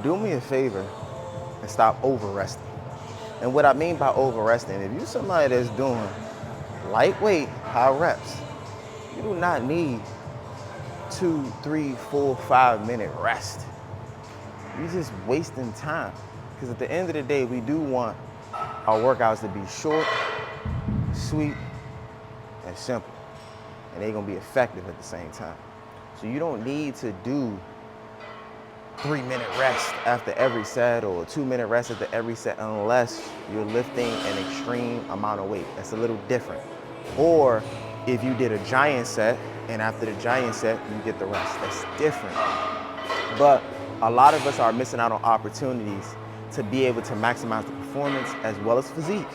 do me a favor and stop over resting. And what I mean by over resting, if you're somebody that's doing lightweight, high reps, you do not need 2, 3, 4, 5 minute rest. You're just wasting time. Because at the end of the day, we do want our workouts to be short, sweet, and simple. And they're gonna be effective at the same time. So you don't need to do 3-minute rest after every set or a 2-minute rest after every set unless you're lifting an extreme amount of weight. That's a little different. Or if you did a giant set and after the giant set, you get the rest. That's different. But a lot of us are missing out on opportunities to be able to maximize the performance as well as physique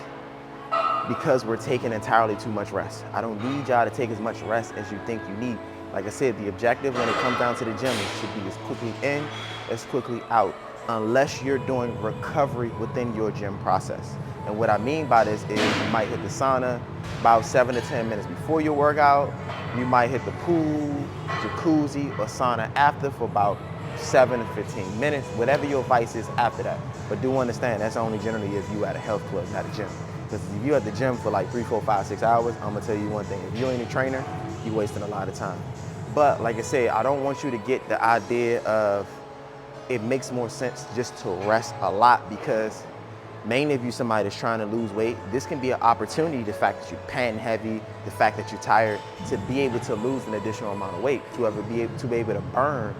because we're taking entirely too much rest. I don't need y'all to take as much rest as you think you need. Like I said, the objective when it comes down to the gym, it should be as quickly in, as quickly out, unless you're doing recovery within your gym process. And what I mean by this is you might hit the sauna about 7 to 10 minutes before your workout. You might hit the pool, jacuzzi, or sauna after for about 7 to 15 minutes, whatever your vice is after that. But do understand, that's only generally if you at a health club, not a gym. Because if you're at the gym for like 3, 4, 5, 6 hours, I'm gonna tell you one thing, if you ain't a trainer, you're wasting a lot of time. But like I said, I don't want you to get the idea of it makes more sense just to rest a lot because mainly if you're somebody that's trying to lose weight, this can be an opportunity, the fact that you're panting heavy, the fact that you're tired, to be able to lose an additional amount of weight, to be able to burn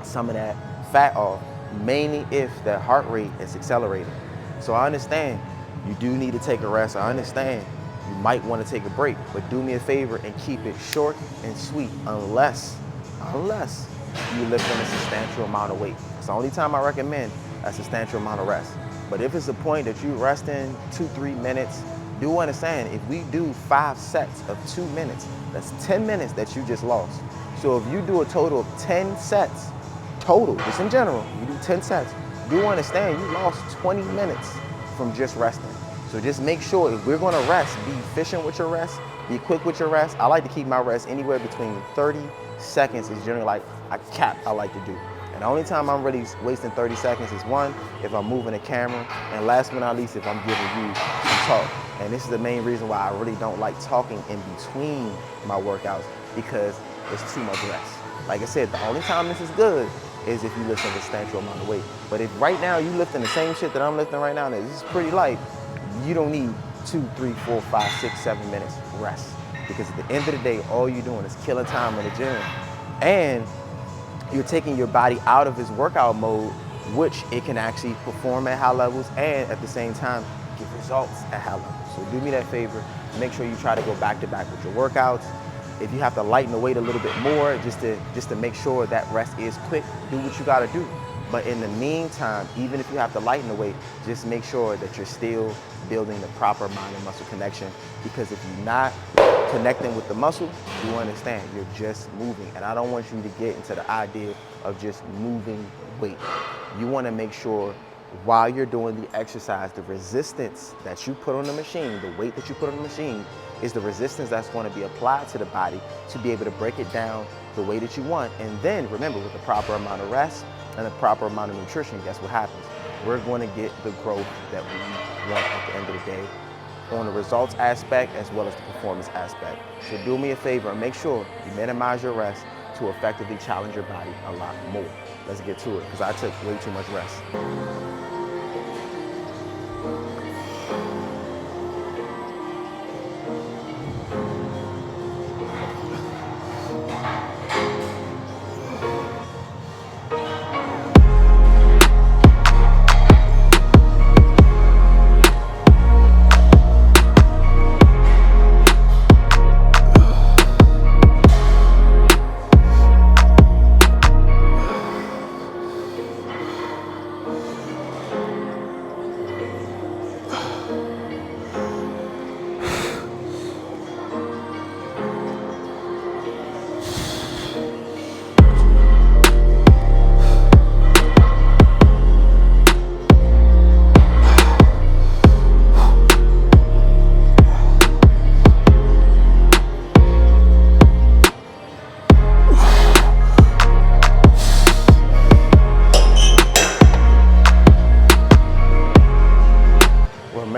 some of that fat off, mainly if the heart rate is accelerating. So I understand you do need to take a rest. I understand you might want to take a break, but do me a favor and keep it short and sweet unless you lift in a substantial amount of weight. It's the only time I recommend a substantial amount of rest. But if it's a point that you rest in 2, 3 minutes, do understand if we do 5 sets of 2 minutes, that's 10 minutes that you just lost. So if you do a total of 10 sets, total, just in general, you do 10 sets, do understand you lost 20 minutes from just resting. So just make sure if we're gonna rest, be efficient with your rest, be quick with your rest. I like to keep my rest anywhere between 30 seconds is generally like a cap I like to do. And the only time I'm really wasting 30 seconds is one, if I'm moving the camera, and last but not least, if I'm giving you some talk. And this is the main reason why I really don't like talking in between my workouts because it's too much rest. Like I said, the only time this is good is if you lift a substantial amount of weight. But if right now you lifting the same shit that I'm lifting right now, this is pretty light, you don't need 2, 3, 4, 5, 6, 7 minutes rest. Because at the end of the day, all you're doing is killing time in the gym. And you're taking your body out of its workout mode, which it can actually perform at high levels and at the same time get results at high levels. So do me that favor, make sure you try to go back to back with your workouts. If you have to lighten the weight a little bit more, just to make sure that rest is quick, do what you gotta do. But in the meantime, even if you have to lighten the weight, just make sure that you're still building the proper mind and muscle connection. Because if you're not connecting with the muscle, you understand, you're just moving. And I don't want you to get into the idea of just moving weight. You wanna make sure while you're doing the exercise, the resistance that you put on the machine, the weight that you put on the machine, is the resistance that's going to be applied to the body to be able to break it down the way that you want. And then remember, with the proper amount of rest and the proper amount of nutrition, guess what happens? We're going to get the growth that we want at the end of the day on the results aspect as well as the performance aspect. So do me a favor and make sure you minimize your rest to effectively challenge your body a lot more. Let's get to it, because I took way too much rest.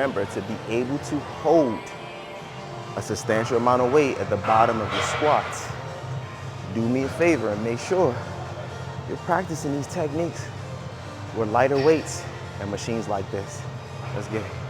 remember, to be able to hold a substantial amount of weight at the bottom of your squats, do me a favor and make sure you're practicing these techniques with lighter weights and machines like this. Let's get it.